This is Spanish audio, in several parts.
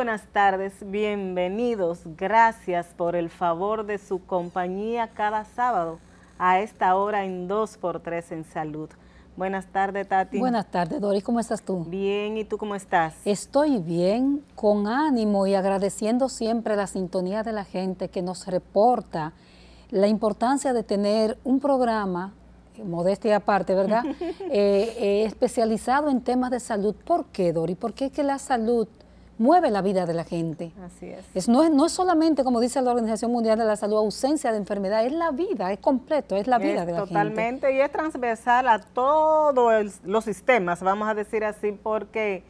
buenas tardes, bienvenidos, gracias por el favor de su compañía cada sábado a esta hora en 2x3 en Salud. Buenas tardes, Tati. Buenas tardes, Doris, ¿cómo estás tú? Bien, ¿y tú cómo estás? Estoy bien, con ánimo y agradeciendo siempre la sintonía de la gente que nos reporta la importancia de tener un programa, modestia aparte, ¿verdad? Especializado en temas de salud. ¿Por qué, Doris? Porque es que la salud mueve la vida de la gente. Así es. No es solamente, como dice la Organización Mundial de la Salud, ausencia de enfermedad, es la vida, es completo, es la vida de la gente. Totalmente, y es transversal a todos los sistemas, vamos a decir así, porque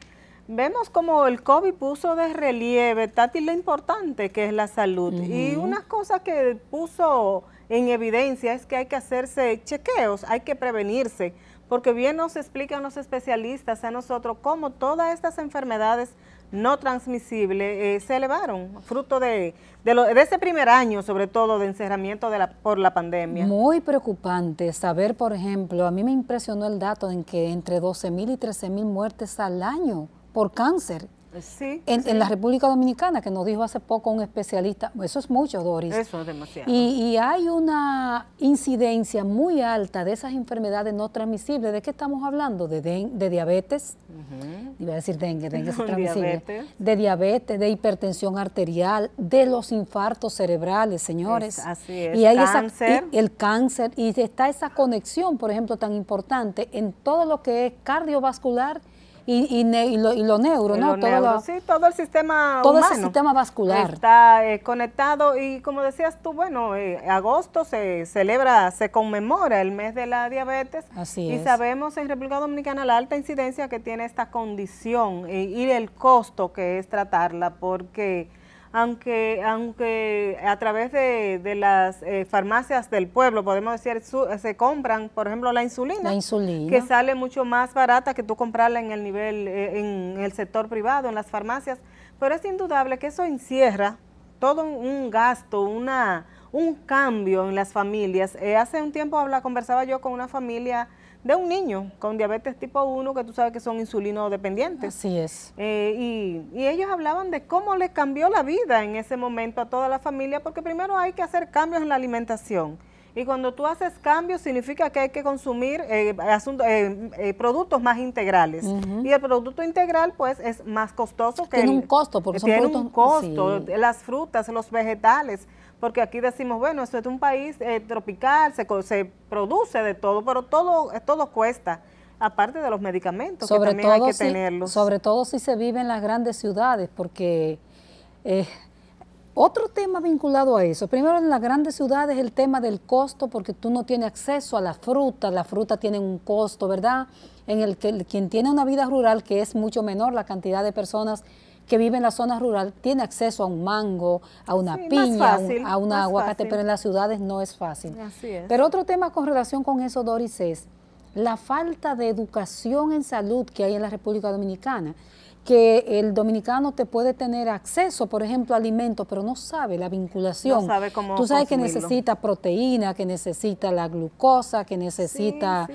vemos como el COVID puso de relieve, Tati, lo importante que es la salud. Y una cosa que puso en evidencia es que hay que hacerse chequeos, hay que prevenirse, porque bien nos explican los especialistas a nosotros cómo todas estas enfermedades no transmisibles se elevaron, fruto de ese primer año, sobre todo, de encerramiento por la pandemia. Muy preocupante saber, por ejemplo, a mí me impresionó el dato en que entre 12.000 y 13.000 muertes al año por cáncer. Sí, en la República Dominicana, que nos dijo hace poco un especialista, eso es mucho, Doris. Eso es demasiado. Y hay una incidencia muy alta de esas enfermedades no transmisibles. ¿De qué estamos hablando? De diabetes, iba a decir dengue es transmisible. De diabetes, de hipertensión arterial, de los infartos cerebrales, señores. Así es, y hay cáncer. El cáncer, y está esa conexión, por ejemplo, tan importante en todo lo que es cardiovascular y lo neuro, ¿no? Sí, todo el sistema todo humano ese sistema vascular está conectado, y como decías tú, bueno, agosto se conmemora el mes de la diabetes. Así y es. Sabemos en República Dominicana la alta incidencia que tiene esta condición y el costo que es tratarla, porque aunque a través de las farmacias del pueblo, podemos decir, se compran, por ejemplo, la insulina, que sale mucho más barata que tú comprarla en el nivel, en el sector privado, en las farmacias, pero es indudable que eso encierra todo un gasto, un cambio en las familias. Hace un tiempo conversaba yo con una familia de un niño con diabetes tipo 1, que tú sabes que son insulinodependientes. Así es. Y ellos hablaban de cómo les cambió la vida en ese momento a toda la familia, porque primero hay que hacer cambios en la alimentación. Y cuando tú haces cambios, significa que hay que consumir productos más integrales. Y el producto integral, pues, es más costoso que tiene un costo, porque son tiene productos, un costo. sí. Las frutas, los vegetales, porque aquí decimos, bueno, esto es un país tropical, se produce de todo, pero todo cuesta, aparte de los medicamentos, que también hay que tenerlos. Sobre todo si se vive en las grandes ciudades, porque otro tema vinculado a eso, primero en las grandes ciudades el tema del costo, porque tú no tienes acceso a la fruta tiene un costo, ¿verdad? En el que quien tiene una vida rural, que es mucho menor la cantidad de personas que vive en la zona rural, tiene acceso a un mango, a una piña, a un aguacate, pero en las ciudades no es fácil. Así es. Pero otro tema con relación con eso, Doris, es la falta de educación en salud que hay en la República Dominicana, que el dominicano te puede tener acceso, por ejemplo, a alimentos, pero no sabe la vinculación. No sabe cómo Tú sabes consumirlo. que necesita proteína, que necesita la glucosa, que necesita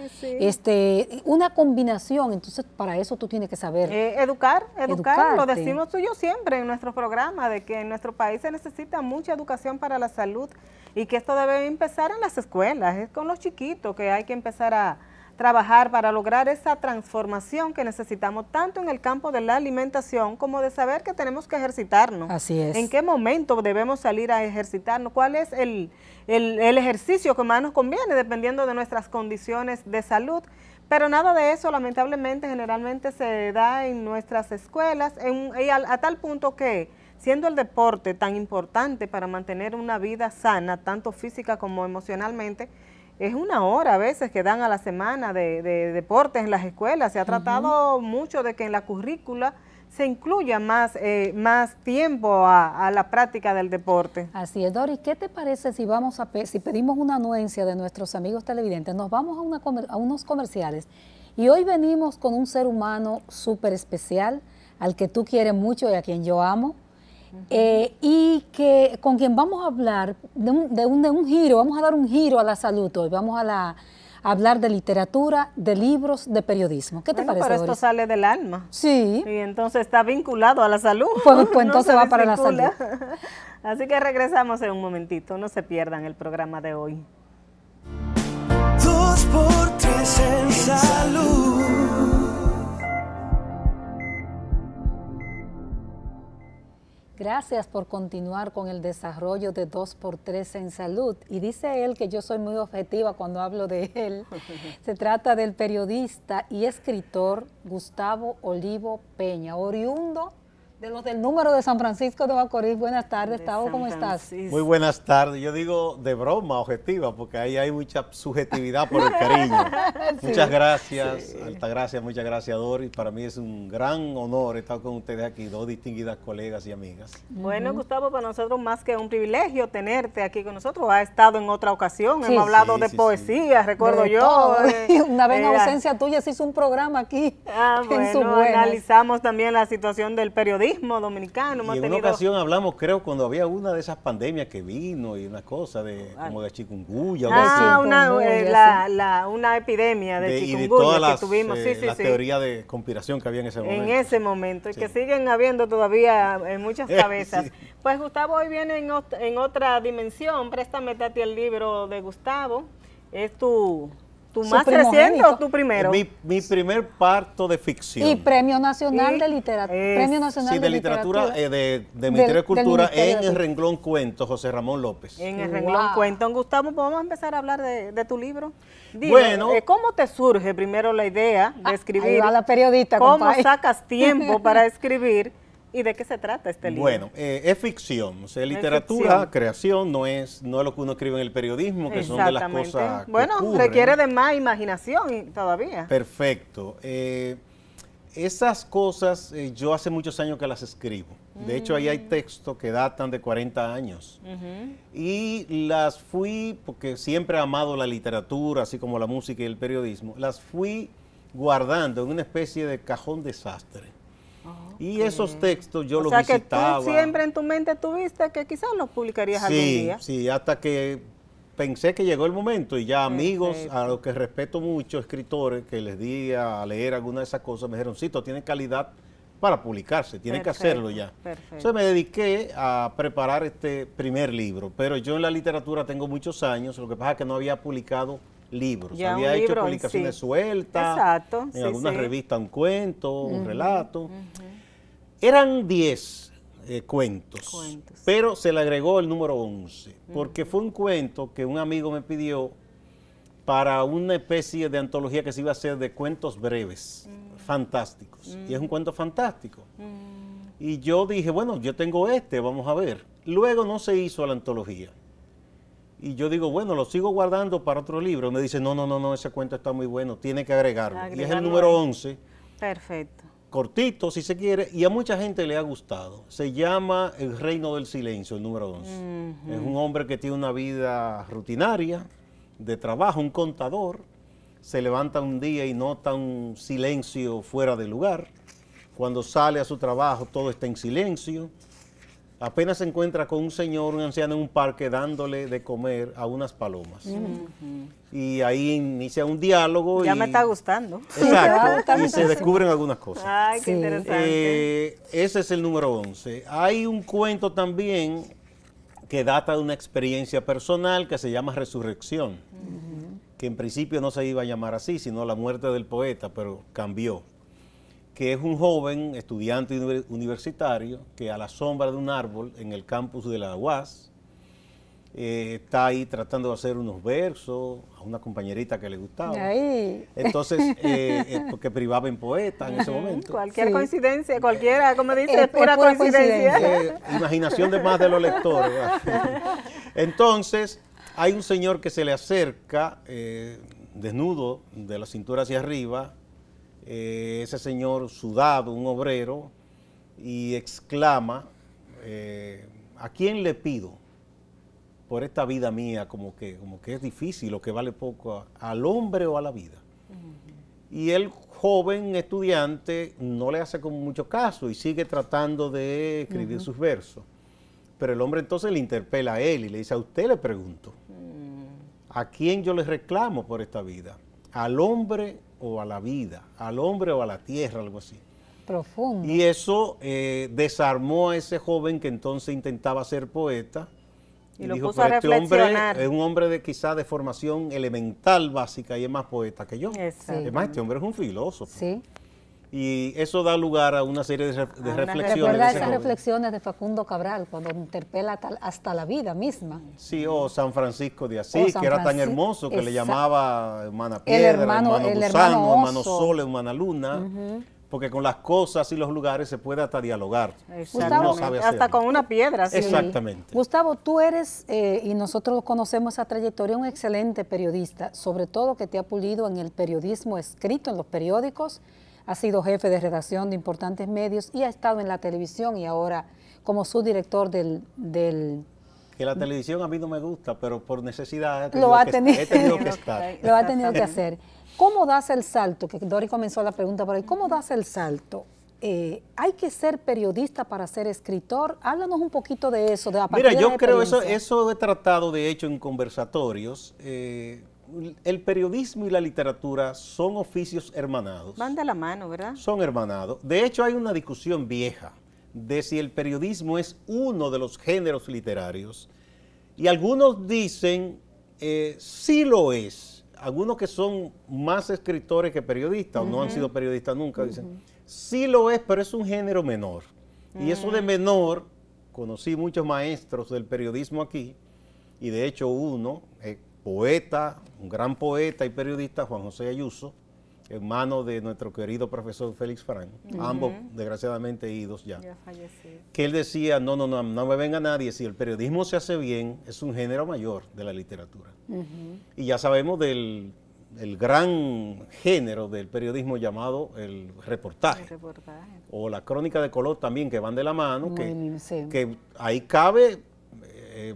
una combinación. Entonces, para eso tú tienes que saber. Educar, Educarte. lo decimos tú y yo siempre en nuestro programa, de que en nuestro país se necesita mucha educación para la salud y que esto debe empezar en las escuelas, es con los chiquitos que hay que empezar a trabajar para lograr esa transformación que necesitamos tanto en el campo de la alimentación como de saber que tenemos que ejercitarnos. Así es. ¿En qué momento debemos salir a ejercitarnos? ¿Cuál es el ejercicio que más nos conviene dependiendo de nuestras condiciones de salud? Pero nada de eso, lamentablemente, generalmente se da en nuestras escuelas y a tal punto que, siendo el deporte tan importante para mantener una vida sana, tanto física como emocionalmente, es 1 hora a veces que dan a la semana de deportes en las escuelas. Se ha tratado mucho de que en la currícula se incluya más tiempo a la práctica del deporte. Así es, Doris. ¿Qué te parece si pedimos una anuencia de nuestros amigos televidentes? Nos vamos a unos comerciales y hoy venimos con un ser humano súper especial, al que tú quieres mucho y a quien yo amo. Y con quien vamos a hablar de un giro, vamos a dar un giro a la salud hoy, vamos a hablar de literatura, de libros, de periodismo. ¿Qué te parece, pero esto Doris? sale del alma. Sí. Y entonces está vinculado a la salud. Pues No entonces se va para la desvincula. salud. Así que regresamos en un momentito. No se pierdan el programa de hoy. 2x3 en salud. Gracias por continuar con el desarrollo de 2x3 en salud. Y dice él que yo soy muy objetiva cuando hablo de él. Se trata del periodista y escritor Gustavo Olivo Peña, oriundo de los del número de San Francisco de Macorís. Buenas tardes, Gustavo, ¿cómo estás? Muy buenas tardes. Yo digo de broma, objetiva, porque ahí hay mucha subjetividad por el cariño. Sí. Muchas gracias, Altagracia, muchas gracias, Doris. Para mí es un gran honor estar con ustedes aquí, dos distinguidas colegas y amigas. Bueno, Gustavo, para nosotros más que un privilegio tenerte aquí con nosotros. Ha estado en otra ocasión, hemos hablado de poesía, recuerdo de yo. Todo. Una vez en ausencia tuya se hizo un programa aquí. Bueno, analizamos también la situación del periodismo dominicano. Y en una ocasión hablamos, creo, cuando había una de esas pandemias que vino y una cosa de como de chikungunya. Una epidemia de chikungunya y de todas que tuvimos. La teoría de conspiración que había en ese momento. En ese momento, y que siguen habiendo todavía en muchas cabezas. Pues Gustavo hoy viene en otra dimensión. Préstame, Tati, el libro de Gustavo. Es tu más reciente o tu primero. Mi primer parto de ficción. Y Premio Nacional de Literatura. Premio Nacional de Literatura de Ministerio de Cultura en el renglón cuento, José Ramón López. En el renglón cuento. Gustavo, ¿podemos empezar a hablar de tu libro? Dime, bueno. ¿Cómo te surge primero la idea de escribir? Ahí va la periodista, ¿Cómo compadre? sacas tiempo para escribir? ¿Y de qué se trata este libro? Bueno, es ficción, o sea, literatura, creación, no es lo que uno escribe en el periodismo, que son de las cosas que ocurren. Requiere de más imaginación todavía. Perfecto. Esas cosas yo hace muchos años que las escribo. De hecho, ahí hay textos que datan de 40 años. Y las fui, porque siempre he amado la literatura, así como la música y el periodismo, las fui guardando en una especie de cajón desastre. Y esos textos yo los visitaba. O sea, que tú siempre en tu mente tuviste que quizás los publicarías algún día. Sí, hasta que pensé que llegó el momento y ya amigos a los que respeto mucho, escritores, que les di a leer alguna de esas cosas, me dijeron, sí, esto tiene calidad para publicarse, tienen que hacerlo ya. Entonces me dediqué a preparar este primer libro, pero yo en la literatura tengo muchos años, lo que pasa es que no había publicado libros, ya había hecho publicaciones sueltas, en algunas revistas un cuento, un relato. Eran 10 cuentos, pero se le agregó el número 11, porque fue un cuento que un amigo me pidió para una especie de antología que se iba a hacer de cuentos breves, fantásticos, y es un cuento fantástico. Y yo dije, bueno, yo tengo vamos a ver. Luego no se hizo la antología. Y yo digo, bueno, lo sigo guardando para otro libro. Me dice, no, ese cuento está muy bueno, tiene que agregarlo. Y es el número 11. Perfecto. Cortito, si se quiere, y a mucha gente le ha gustado. Se llama El Reino del Silencio, el número 11. Es un hombre que tiene una vida rutinaria, de trabajo, un contador. Se levanta un día y nota un silencio fuera de lugar. Cuando sale a su trabajo, todo está en silencio. Apenas se encuentra con un señor, un anciano en un parque dándole de comer a unas palomas. Y ahí inicia un diálogo. Ya me está gustando. Exacto, y se descubren algunas cosas. Ay, qué interesante. Ese es el número 11. Hay un cuento también que data de una experiencia personal que se llama Resurrección, que en principio no se iba a llamar así, sino La muerte del poeta, pero cambió. Que es un joven estudiante universitario que a la sombra de un árbol en el campus de la UAS está ahí tratando de hacer unos versos a una compañerita que le gustaba. Entonces, porque privaba en poeta en ese momento. Cualquier coincidencia, cualquiera, como dice, es pura coincidencia. Imaginación de más de los lectores. Entonces, hay un señor que se le acerca, desnudo, de la cintura hacia arriba, ese señor sudado, un obrero, y exclama, ¿a quién le pido por esta vida mía como que es difícil o que vale poco, al hombre o a la vida? Y el joven estudiante no le hace como mucho caso y sigue tratando de escribir sus versos. Pero el hombre entonces le interpela a él y le dice, a usted le pregunto, ¿a quién yo le reclamo por esta vida? al hombre o a la vida, al hombre o a la tierra, algo así. Profundo. Y eso desarmó a ese joven que entonces intentaba ser poeta. Y lo dijo, puso a pero este hombre reflexionar. es un hombre de quizás de formación elemental básica y es más poeta que yo. Exacto. Además, este hombre es un filósofo. Sí. Y eso da lugar a una serie de reflexiones. Recuerda de ese esas joven. reflexiones de Facundo Cabral, cuando interpela hasta la vida misma. Sí, o San Francisco de Asís, San que era tan Francisco, hermoso que le exacto. llamaba hermana piedra, hermano gusano, hermano sol, hermana luna, porque con las cosas y los lugares se puede hasta dialogar. Gustavo, uno sabe hasta hacerlo. con una piedra. Sí. Exactamente. Gustavo, tú eres, y nosotros conocemos esa trayectoria, un excelente periodista, sobre todo que te ha pulido en el periodismo escrito, en los periódicos. Ha sido jefe de redacción de importantes medios y ha estado en la televisión y ahora como subdirector del Que la televisión a mí no me gusta, pero por necesidad he tenido tenido que estar. Lo ha tenido que hacer. ¿Cómo das el salto? Que Dori comenzó la pregunta por ahí. ¿Cómo das el salto? ¿Hay que ser periodista para ser escritor? Háblanos un poquito de eso. Mira, yo creo eso he tratado de hecho en conversatorios. El periodismo y la literatura son oficios hermanados. Van de la mano, ¿verdad? Son hermanados. De hecho, hay una discusión vieja de si el periodismo es uno de los géneros literarios. Y algunos dicen, sí lo es. Algunos que son más escritores que periodistas, o no han sido periodistas nunca, dicen, sí lo es, pero es un género menor. Y eso de menor, conocí muchos maestros del periodismo aquí, y de hecho uno, poeta, un gran poeta y periodista, Juan José Ayuso, hermano de nuestro querido profesor Félix Frank, ambos desgraciadamente idos ya que él decía, no me venga nadie, si el periodismo se hace bien, es un género mayor de la literatura. Y ya sabemos del gran género del periodismo llamado el reportaje, o la crónica de color también, que van de la mano, que ahí cabe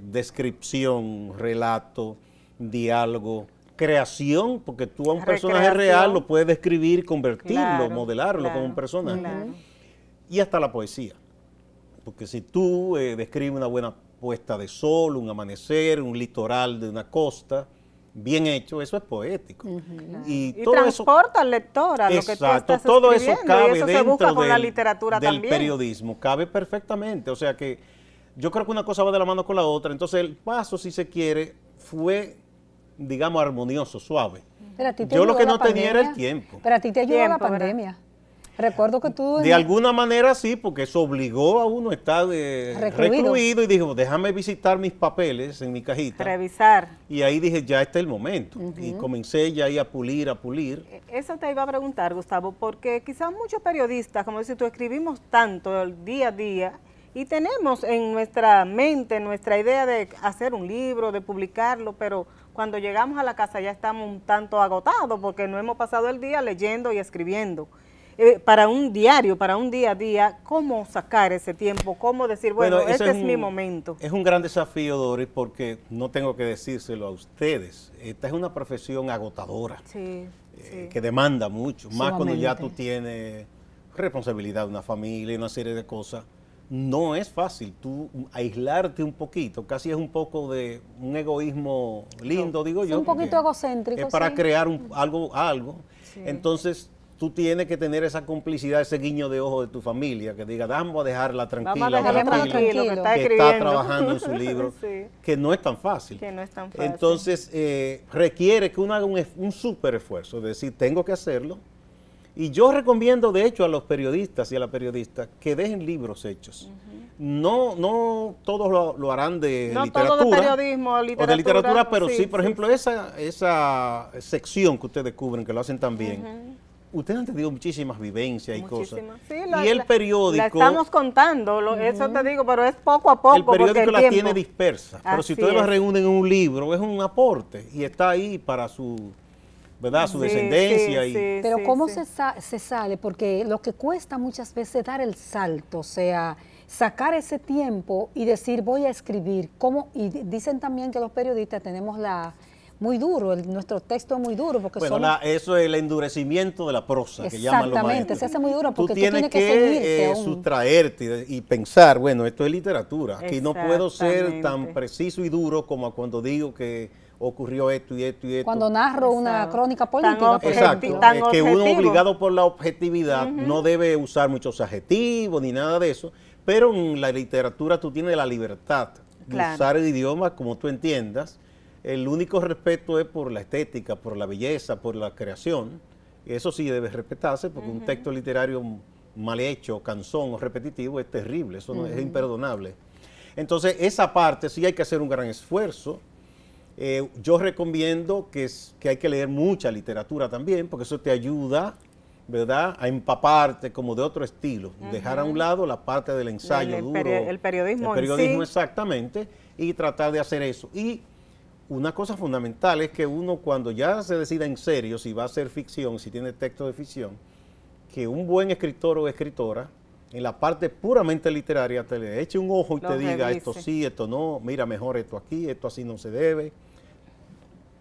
descripción, relato, diálogo, creación, porque tú a un personaje real lo puedes describir, convertirlo, modelarlo como un personaje. Y hasta la poesía. Porque si tú describes una buena puesta de sol, un amanecer, un litoral de una costa, bien hecho, eso es poético. Y todo transporta eso, al lector a lo que tú estás todo eso cabe y eso dentro se busca con la literatura del también. periodismo, cabe perfectamente. O sea que yo creo que una cosa va de la mano con la otra. Entonces el paso, si se quiere, fue, digamos, armonioso, suave. Yo lo que no tenía era el tiempo. Pero a ti te ayudó la pandemia. Recuerdo que tú... De alguna manera sí, porque eso obligó a uno a estar recluido y dijo, déjame visitar mis papeles en mi cajita. Revisar. Y ahí dije, ya está el momento. Y comencé ya ahí a pulir. Eso te iba a preguntar, Gustavo, porque quizás muchos periodistas, como dices tú, escribimos tanto el día a día y tenemos en nuestra mente, nuestra idea de hacer un libro, de publicarlo, pero cuando llegamos a la casa ya estamos un tanto agotados porque no hemos pasado el día leyendo y escribiendo. Para un diario, para un día a día, ¿cómo sacar ese tiempo? ¿Cómo decir, bueno este es mi momento? Es un gran desafío, Doris, porque no tengo que decírselo a ustedes. Esta es una profesión agotadora, que demanda mucho, más cuando ya tú tienes responsabilidad de una familia y una serie de cosas. No es fácil tú aislarte un poquito, casi es un poco de un egoísmo lindo, digo yo. Un poquito egocéntrico. Es para crear algo. Entonces, tú tienes que tener esa complicidad, ese guiño de ojo de tu familia, que diga, vamos a dejarla tranquila, tranquilo que está trabajando en su libro, que no es tan fácil. Entonces, requiere que uno haga un súper esfuerzo, es decir, tengo que hacerlo. Y yo recomiendo, de hecho, a los periodistas y a las periodistas que dejen libros hechos. No todos lo harán de literatura. No todo de periodismo o de literatura, pero sí, por ejemplo, esa sección que ustedes cubren, que lo hacen tan bien. Ustedes han tenido muchísimas vivencias y cosas. Sí, y el periódico... La estamos contando, eso te digo, pero es poco a poco. El periódico la tiene dispersa, pero si ustedes la reúnen en un libro, es un aporte y está ahí para su... ¿verdad? Su descendencia. Pero ¿cómo se sale? Porque lo que cuesta muchas veces dar el salto, o sea, sacar ese tiempo y decir voy a escribir. Y dicen también que los periodistas tenemos muy duro, nuestro texto es muy duro. Porque eso es el endurecimiento de la prosa, que llaman los maestros. Exactamente, se hace muy duro porque tú tienes que seguirte sustraerte y pensar, bueno, esto es literatura. Aquí no puedo ser tan Exactamente. preciso y duro como cuando digo que ocurrió esto y esto y esto. Cuando narro una crónica política. Exacto, que uno obligado por la objetividad no debe usar muchos adjetivos ni nada de eso, pero en la literatura tú tienes la libertad de usar el idioma como tú entiendas. El único respeto es por la estética, por la belleza, por la creación. Eso sí debe respetarse porque un texto literario mal hecho, cansón o repetitivo es terrible, eso no, es imperdonable. Entonces, esa parte sí hay que hacer un gran esfuerzo. Yo recomiendo que hay que leer mucha literatura también, porque eso te ayuda, ¿verdad?, a empaparte como de otro estilo. Dejar a un lado la parte del ensayo duro. El periodismo en sí. Exactamente, y tratar de hacer eso. Y una cosa fundamental es que uno cuando ya se decida en serio si va a hacer ficción, si tiene texto de ficción, que un buen escritor o escritora en la parte puramente literaria te le eche un ojo y te diga esto sí, esto no, mira mejor esto aquí, esto así no se debe,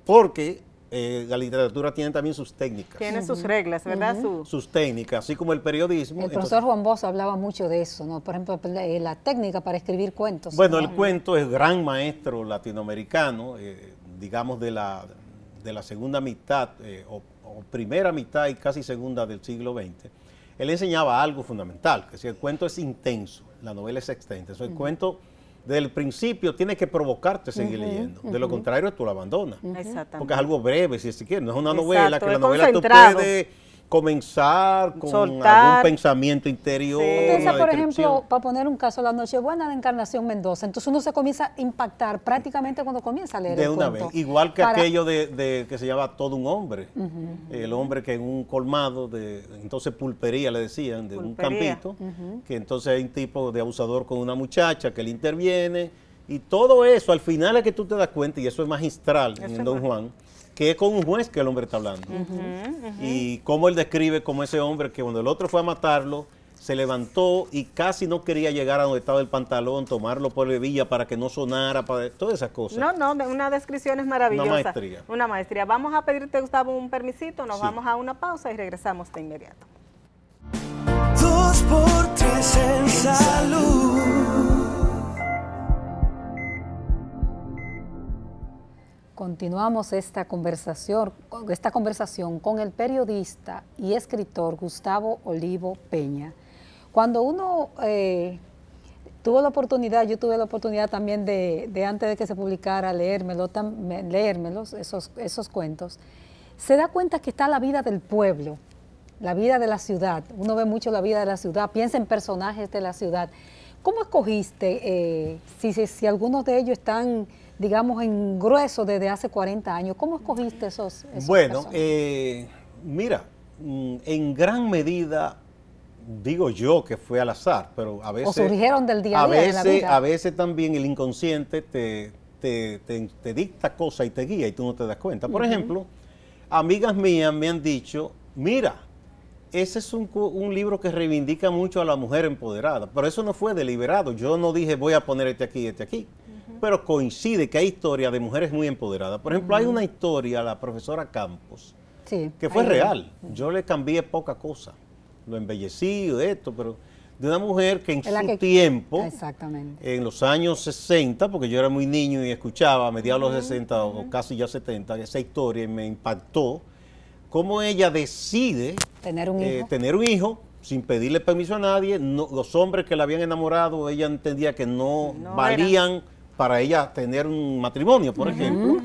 porque la literatura tiene también sus técnicas. Tiene sus reglas, ¿verdad? Sus técnicas, así como el periodismo. El profesor Juan Bosch hablaba mucho de eso, ¿no? Por ejemplo, la técnica para escribir cuentos. Bueno, el cuento es gran maestro latinoamericano, digamos de la segunda mitad o primera mitad y casi segunda del siglo XX. Él enseñaba algo fundamental, que si el cuento es intenso, la novela es extensa, el cuento desde el principio tiene que provocarte seguir leyendo, de lo contrario tú lo abandonas, porque es algo breve, si quieres, no es una novela, que la novela tú puedes comenzar con algún pensamiento interior. Piensa, por ejemplo, para poner un caso, La Nochebuena de Encarnación Mendoza, entonces uno se comienza a impactar prácticamente cuando comienza a leer el cuento. De una vez, igual que aquello de que se llama Todo un hombre, el hombre que en un colmado, entonces pulpería le decían, de un campito, que entonces hay un tipo de abusador con una muchacha que le interviene, y todo eso, al final es que tú te das cuenta, y eso es magistral en Don Juan, que es con un juez que el hombre está hablando. Y cómo él describe como ese hombre que cuando el otro fue a matarlo, se levantó y casi no quería llegar a donde estaba el pantalón, tomarlo por la hebilla para que no sonara, para todas esas cosas. No, una descripción es maravillosa. Una maestría. Una maestría. Vamos a pedirte, Gustavo, un permisito, nos vamos a una pausa y regresamos de inmediato. 2x3 en salud. Continuamos esta conversación con el periodista y escritor Gustavo Olivo Peña. Cuando uno tuvo la oportunidad, yo tuve la oportunidad también de antes de que se publicara, leérmelos, esos cuentos, se da cuenta que está la vida del pueblo, la vida de la ciudad. Uno ve mucho la vida de la ciudad, piensa en personajes de la ciudad. ¿Cómo escogiste, si algunos de ellos están, digamos, en grueso desde hace 40 años, cómo escogiste esos Bueno, mira, en gran medida, digo yo que fue al azar, pero a veces... O surgieron del día a día de la vida. A veces también el inconsciente te dicta cosas y te guía y tú no te das cuenta. Por ejemplo, amigas mías me han dicho, mira, ese es un libro que reivindica mucho a la mujer empoderada, pero eso no fue deliberado. Yo no dije voy a poner este aquí y este aquí. Pero coincide que hay historias de mujeres muy empoderadas. Por ejemplo, hay una historia, la profesora Campos, que fue real. Yo le cambié poca cosa, lo embellecí de esto, pero de una mujer que en su tiempo, en los años 60, porque yo era muy niño y escuchaba a mediados de los 60 o casi ya 70, esa historia y me impactó, cómo ella decide tener un hijo sin pedirle permiso a nadie. Los hombres que la habían enamorado, ella entendía que no valían para ella tener un matrimonio, por ejemplo,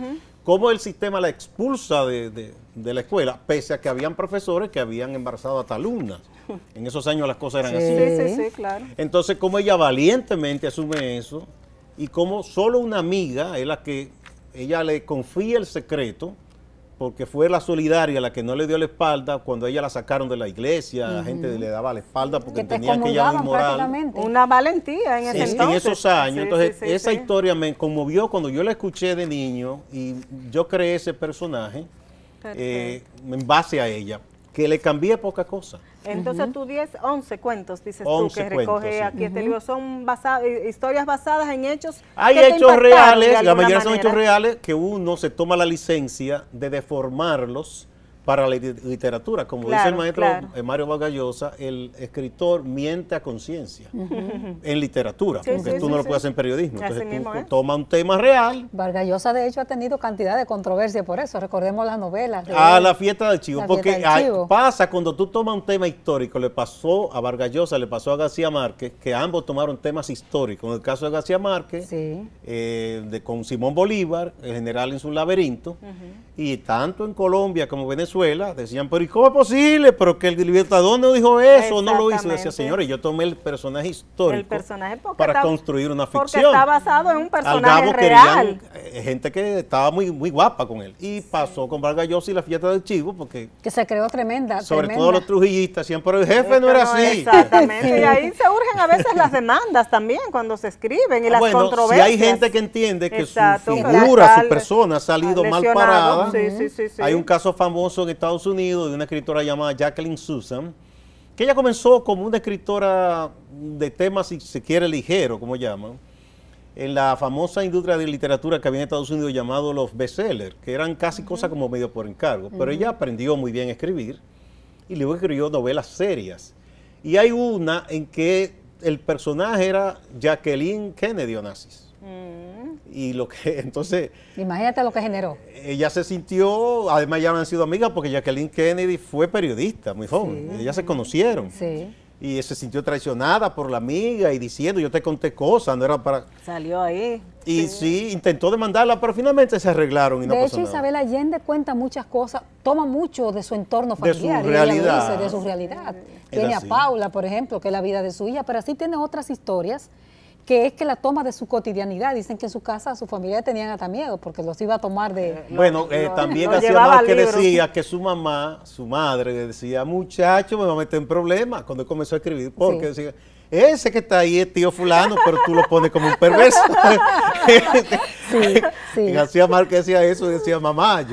cómo el sistema la expulsa de la escuela, pese a que habían profesores que habían embarazado hasta alumnas. En esos años las cosas eran así. Sí, claro. Entonces, cómo ella valientemente asume eso y cómo solo una amiga es la que ella le confía el secreto, porque fue la solidaria la que no le dio la espalda cuando ella la sacaron de la iglesia, la gente le daba la espalda porque entendían que ella era inmoral. Una valentía en ese entonces. En esos años. Entonces, esa historia me conmovió cuando yo la escuché de niño y yo creé ese personaje en base a ella, que le cambié poca cosa. Entonces tú 11 cuentos, dices tú, que recoge aquí este libro, son historias basadas en hechos. Hay hechos reales, la mayoría son hechos reales, que uno se toma la licencia de deformarlos para la literatura. Como dice el maestro Mario Vargas Llosa, el escritor miente a conciencia en literatura, porque tú no lo puedes hacer en periodismo. Entonces tú tomas un tema real. Vargas Llosa, de hecho, ha tenido cantidad de controversia por eso. Recordemos las novelas. La fiesta del chivo. Porque pasa cuando tú tomas un tema histórico, le pasó a Vargas Llosa, le pasó a García Márquez, que ambos tomaron temas históricos. En el caso de García Márquez, con Simón Bolívar, el general en su laberinto, y tanto en Colombia como Venezuela decían, pero ¿y cómo es posible? Pero que el Libertador no dijo eso, no lo hizo. Decía, señores, yo tomé el personaje histórico para construir una ficción. Porque está basado en un personaje real. Gente que estaba muy guapa con él. Y pasó con Vargas Llosa y la fiesta del chivo, porque... Que se creó tremenda. Sobre todo los trujillistas decían, pero el jefe no era así. Exactamente. Y ahí se urgen a veces las demandas también cuando se escriben y las controversias. Si hay gente que entiende que su figura, su persona ha salido mal parada. Hay un caso famoso en Estados Unidos de una escritora llamada Jacqueline Susan, que ella comenzó como una escritora de temas, si se quiere, ligero, como llaman, en la famosa industria de literatura que había en Estados Unidos llamado los bestsellers, que eran casi cosas como medio por encargo. Pero ella aprendió muy bien a escribir y luego escribió novelas serias. Y hay una en que el personaje era Jacqueline Kennedy Onassis. Y lo que entonces... Imagínate lo que generó. Ella se sintió, además ya han sido amigas porque Jacqueline Kennedy fue periodista muy joven. Ellas se conocieron. Y se sintió traicionada por la amiga y diciendo, yo te conté cosas, no era para... Salió ahí. Y intentó demandarla, pero finalmente se arreglaron y no pasó nada. De hecho, Isabel Allende cuenta muchas cosas, toma mucho de su entorno familiar. De su realidad. De su realidad. Tiene a Paula, por ejemplo, que es la vida de su hija, pero así tiene otras historias que es que la toma de su cotidianidad. Dicen que en su casa, su familia tenían hasta miedo porque los iba a tomar de... Bueno, también García Márquez decía que su mamá, su madre, decía, muchacho, me va a meter en problemas cuando comenzó a escribir, porque decía, ese que está ahí es tío fulano, pero tú lo pones como un perverso. García Márquez decía eso, decía, mamá,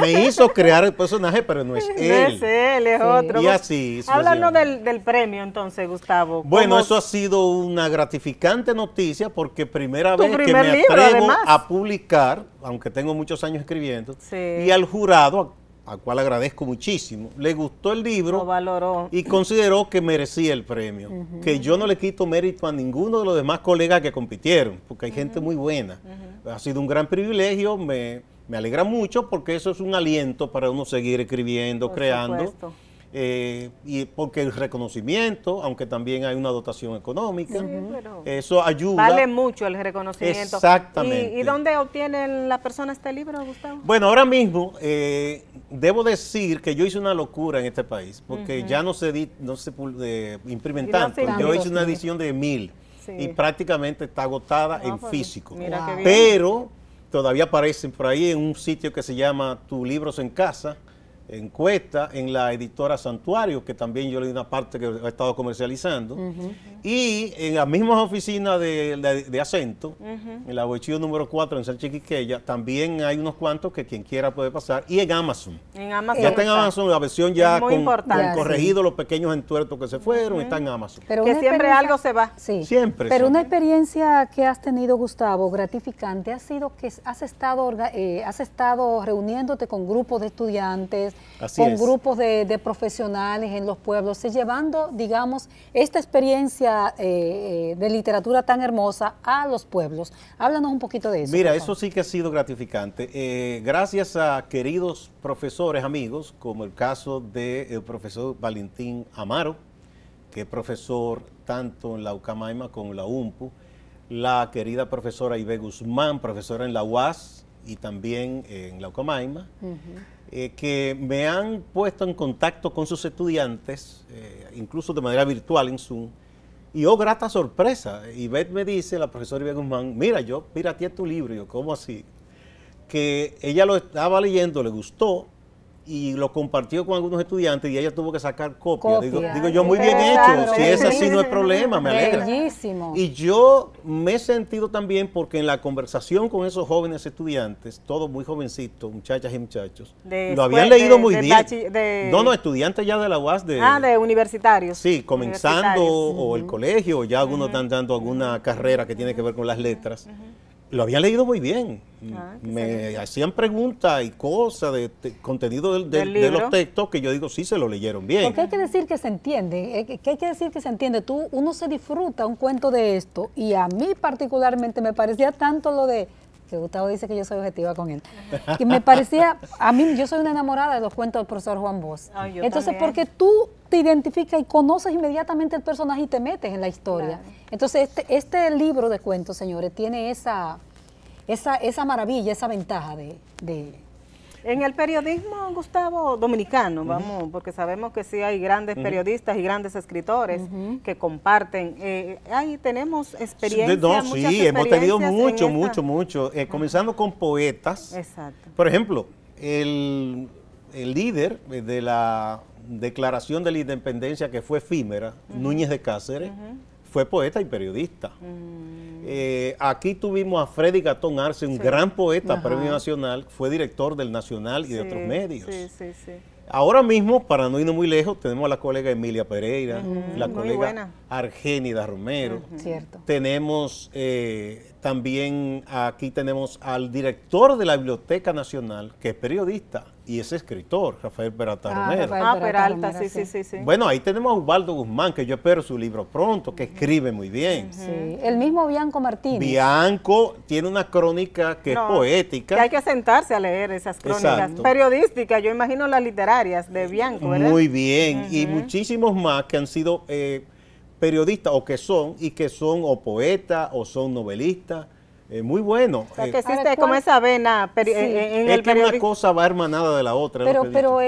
me hizo crear el personaje, pero no es él. No es él, es otro. Y así. Háblanos del premio entonces, Gustavo. Bueno, eso ha sido una gratificante noticia porque primera vez que me atrevo a publicar, aunque tengo muchos años escribiendo, y al jurado, al cual agradezco muchísimo, le gustó el libro, lo valoró y consideró que merecía el premio, que yo no le quito mérito a ninguno de los demás colegas que compitieron, porque hay gente muy buena. Ha sido un gran privilegio, me alegra mucho porque eso es un aliento para uno seguir escribiendo, creando. Y porque el reconocimiento, aunque también hay una dotación económica, eso ayuda. Vale mucho el reconocimiento. Exactamente. ¿Y dónde obtiene la persona este libro, Gustavo? Bueno, ahora mismo debo decir que yo hice una locura en este país, porque ya no se imprimen tanto. Yo hice una edición de 1000 y prácticamente está agotada en físico. Mira qué bien. Pero todavía aparecen por ahí en un sitio que se llama Tu Libros en Casa, encuesta en la editora Santuario, que también yo le di una parte que he estado comercializando, y en las mismas oficinas de Acento, en la Bochillo número 4 en Sánchez Quiqueya, también hay unos cuantos que quien quiera puede pasar, y en Amazon. Ya está en Amazon la versión ya con corregido los pequeños entuertos que se fueron, está en Amazon. Pero que siempre algo se va. Siempre. Pero una experiencia que has tenido, Gustavo, gratificante, ha sido que has estado reuniéndote con grupos de estudiantes, grupos de profesionales en los pueblos, llevando, digamos, esta experiencia de literatura tan hermosa a los pueblos. Háblanos un poquito de eso. Mira, eso sí que ha sido gratificante. Gracias a queridos profesores, amigos, como el caso del profesor Valentín Amaro, que es profesor tanto en la Ucamaima como en la UMPU, la querida profesora Ibe Guzmán, profesora en la UAS y también en la Ucamaima, que me han puesto en contacto con sus estudiantes, incluso de manera virtual en Zoom, y grata sorpresa. Ivette me dice, la profesora Ivette Guzmán, mira, yo pirateé tu libro. Y yo, ¿cómo así? Que ella lo estaba leyendo, le gustó, y lo compartió con algunos estudiantes y ella tuvo que sacar copias. Digo yo, muy bien hecho, si es así no es problema, me alegra. Bellísimo. Y yo me he sentido también porque en la conversación con esos jóvenes estudiantes, todos muy jovencitos, muchachas y muchachos, lo habían leído muy bien. No, estudiantes ya de la UAS. De universitarios. Sí, comenzando o el colegio, o ya algunos están dando alguna carrera que tiene que ver con las letras. Lo habían leído muy bien. Me hacían preguntas y cosas de contenido de los textos que yo digo, sí, se lo leyeron bien. Porque hay que decir que se entiende, que hay que decir que se entiende. Uno se disfruta un cuento de esto, y a mí particularmente me parecía tanto lo de, que Gustavo dice que yo soy objetiva con él, que me parecía, a mí, yo soy una enamorada de los cuentos del profesor Juan Bosch. Entonces, también. Porque tú te identificas y conoces inmediatamente el personaje y te metes en la historia. Claro. Entonces, este libro de cuentos, señores, tiene esa maravilla, esa ventaja de... En el periodismo, Gustavo, dominicano, vamos, porque sabemos que sí hay grandes periodistas y grandes escritores que comparten. Ahí tenemos experiencias. Sí, hemos tenido mucho. Comenzando con poetas. Exacto. Por ejemplo, el líder de la Declaración de la Independencia, que fue efímera, Núñez de Cáceres, fue poeta y periodista. Aquí tuvimos a Freddy Gatón Arce, un gran poeta, premio nacional, fue director del Nacional y de otros medios. Ahora mismo, para no irnos muy lejos, tenemos a la colega Emilia Pereira, la colega Argénida Romero. Cierto. Tenemos también, aquí tenemos al director de la Biblioteca Nacional, que es periodista y es escritor, Rafael Peralta Romero. Peralta, sí. Bueno, ahí tenemos a Ubaldo Guzmán, que yo espero su libro pronto, que escribe muy bien. Sí, el mismo Bianco Martínez. Bianco tiene una crónica que es poética. Que hay que sentarse a leer esas crónicas periodísticas, yo imagino las literarias de Bianco, ¿verdad? Muy bien, y muchísimos más que han sido periodistas o que son o poetas o son novelistas. Muy bueno. O sea, que existe como esa vena en el periodismo. Es que una cosa va hermanada de la otra. Pero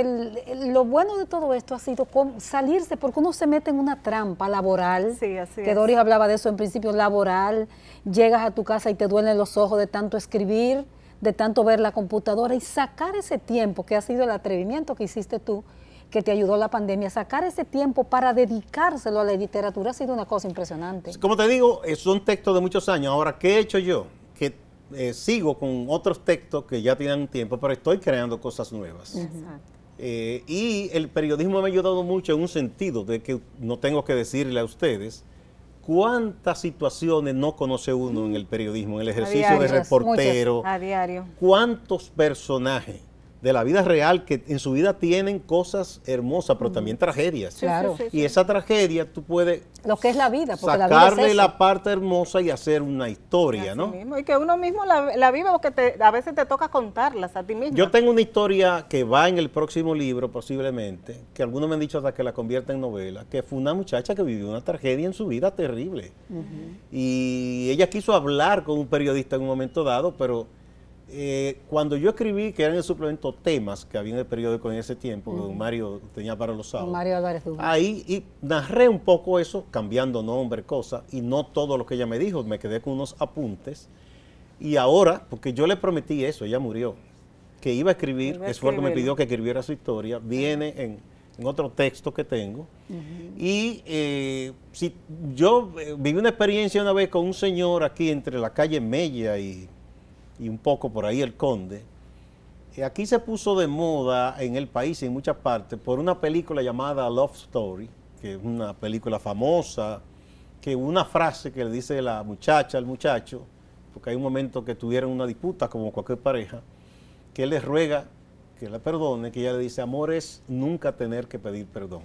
lo bueno de todo esto ha sido salirse, porque uno se mete en una trampa laboral. Sí, así que Doris hablaba de eso en principio, laboral. Llegas a tu casa y te duelen los ojos de tanto escribir, de tanto ver la computadora, y sacar ese tiempo, que ha sido el atrevimiento que hiciste tú, que te ayudó la pandemia, sacar ese tiempo para dedicárselo a la literatura ha sido una cosa impresionante. Como te digo, son textos de muchos años. Ahora, ¿qué he hecho yo? Que sigo con otros textos que ya tienen un tiempo, pero estoy creando cosas nuevas. Y el periodismo me ha ayudado mucho en un sentido de que no tengo que decirle a ustedes cuántas situaciones no conoce uno en el periodismo, en el ejercicio de reportero. A diario. Cuántos personajes de la vida real que en su vida tienen cosas hermosas, pero también tragedias. Claro. Y esa tragedia tú puedes lo que es la vida, porque sacarle la vida es la parte hermosa y hacer una historia, ¿no? Mismo. Y que uno mismo la vive, porque a veces te toca contarlas a ti mismo. Yo tengo una historia que va en el próximo libro, posiblemente, que algunos me han dicho hasta que la convierta en novela, que fue una muchacha que vivió una tragedia en su vida terrible. Y ella quiso hablar con un periodista en un momento dado, pero cuando yo escribí, que era en el suplemento Temas, que había en el periódico en ese tiempo, que don Mario tenía para los sábados, Mario Álvarez Dumas, ahí y narré un poco eso, cambiando nombre, cosas, y no todo lo que ella me dijo, me quedé con unos apuntes, y ahora, porque yo le prometí eso, ella murió, que iba a escribir, es porque me pidió que escribiera su historia, viene en otro texto que tengo, y si yo viví una experiencia una vez con un señor aquí entre la calle Mella y un poco por ahí el Conde. Aquí se puso de moda en el país y en muchas partes por una película llamada Love Story, que es una película famosa, que una frase que le dice la muchacha al muchacho, porque hay un momento que tuvieron una disputa como cualquier pareja, que él le ruega que la perdone, que ella le dice, amor es nunca tener que pedir perdón.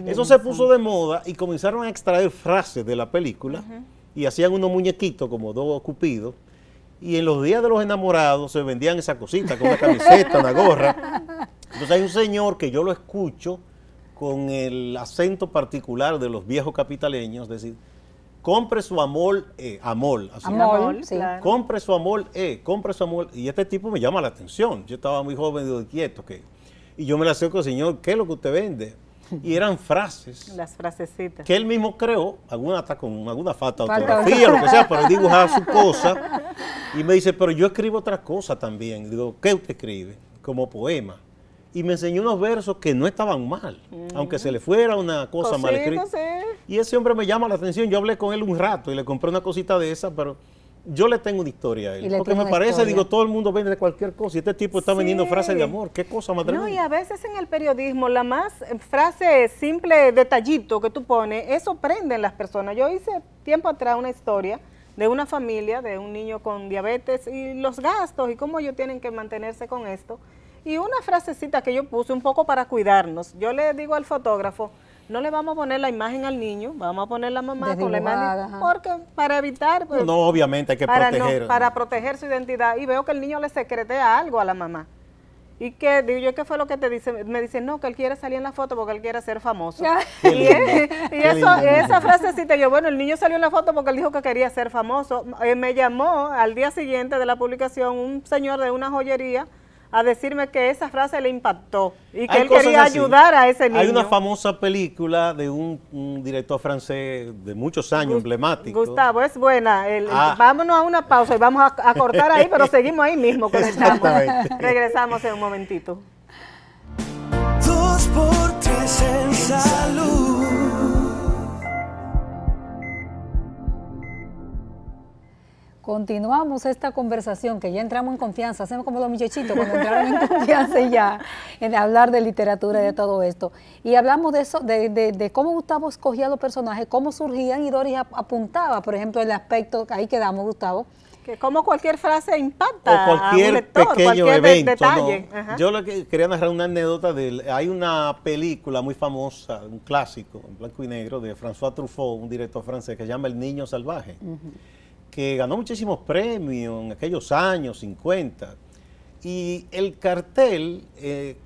Eso se puso de moda y comenzaron a extraer frases de la película y hacían unos muñequitos como dos cupidos. Y en los días de los enamorados se vendían esas cositas, con una camiseta, una gorra. Entonces hay un señor que yo lo escucho con el acento particular de los viejos capitaleños, decir, compre su amor, así. Amor, sí. Claro. Compre su amor. Y este tipo me llama la atención. Yo estaba muy joven y digo, quieto, ¿qué? Y yo me le acerco al señor, ¿qué es lo que usted vende? Y eran frases. Las frasecitas. Que él mismo creó, alguna hasta con alguna falta de ortografía, lo que sea, pero él dibujaba su cosa. Y me dice, pero yo escribo otra cosa también. Digo, ¿qué usted escribe? Como poema. Y me enseñó unos versos que no estaban mal, aunque se le fuera una cosa mal escrita. Sí. Y ese hombre me llama la atención. Yo hablé con él un rato y le compré una cosita de esa, pero yo le tengo una historia a él. Porque me parece, digo, todo el mundo vende cualquier cosa y este tipo está vendiendo frases de amor. ¿Qué cosa más tremenda? No, y a veces en el periodismo, la más frase simple, detallito que tú pones, eso prende en las personas. Yo hice tiempo atrás una historia de una familia, de un niño con diabetes y los gastos y cómo ellos tienen que mantenerse con esto. Y una frasecita que yo puse un poco para cuidarnos. Yo le digo al fotógrafo, no le vamos a poner la imagen al niño, vamos a poner la mamá con la imagen, porque para evitar... Pues, no, obviamente hay que proteger. Para proteger su identidad. Y veo que el niño le secretea algo a la mamá. Y que, digo yo, ¿qué fue lo que te dice? Me dice, no, que él quiere salir en la foto porque él quiere ser famoso. Y esa frasecita, yo, bueno, el niño salió en la foto porque él dijo que quería ser famoso. Me llamó al día siguiente de la publicación un señor de una joyería a decirme que esa frase le impactó y que él quería ayudar a ese niño. Hay una famosa película de un director francés de muchos años, emblemático. Gustavo, es buena. Vámonos a una pausa y vamos a cortar ahí, pero seguimos ahí mismo. Regresamos en un momentito. 2 por 3 en salud. Continuamos esta conversación, que ya entramos en confianza, hacemos como los muchachitos cuando entraron en confianza y ya, en hablar de literatura y de todo esto. Y hablamos de eso, de cómo Gustavo escogía los personajes, cómo surgían, y Doris apuntaba, por ejemplo, el aspecto, ahí quedamos, Gustavo. Que como cualquier frase impacta o cualquier a un lector, pequeño cualquier evento. detalle. No. Yo quería narrar una anécdota hay una película muy famosa, un clásico, en blanco y negro, de François Truffaut, un director francés, que se llama El Niño Salvaje. Que ganó muchísimos premios en aquellos años 50, y el cartel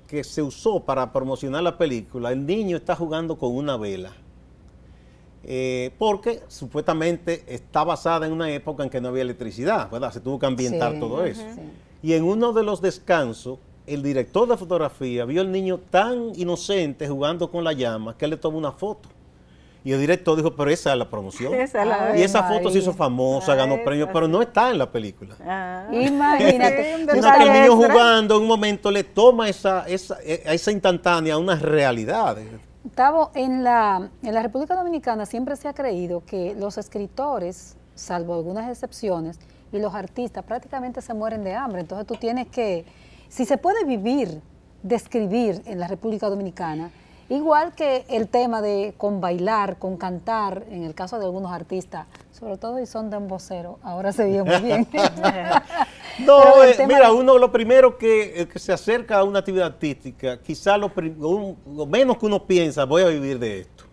que se usó para promocionar la película, el niño está jugando con una vela, porque supuestamente está basada en una época en que no había electricidad, ¿verdad? Se tuvo que ambientar todo eso. Y en uno de los descansos, el director de fotografía vio al niño tan inocente jugando con la llama que él le tomó una foto. Y el director dijo, pero esa es la promoción. Y esa foto se hizo famosa, ganó premios, pero no está en la película. Imagínate. Sino que el niño jugando en un momento le toma esa instantánea una realidad. Gustavo, en la República Dominicana siempre se ha creído que los escritores, salvo algunas excepciones, y los artistas prácticamente se mueren de hambre. Entonces tú tienes que, si se puede vivir de escribir en la República Dominicana, igual que el tema de con bailar, con cantar, en el caso de algunos artistas, sobre todo y son de un vocero, ahora se vive muy bien. No, mira, uno lo primero que se acerca a una actividad artística, quizá lo menos que uno piensa, voy a vivir de esto.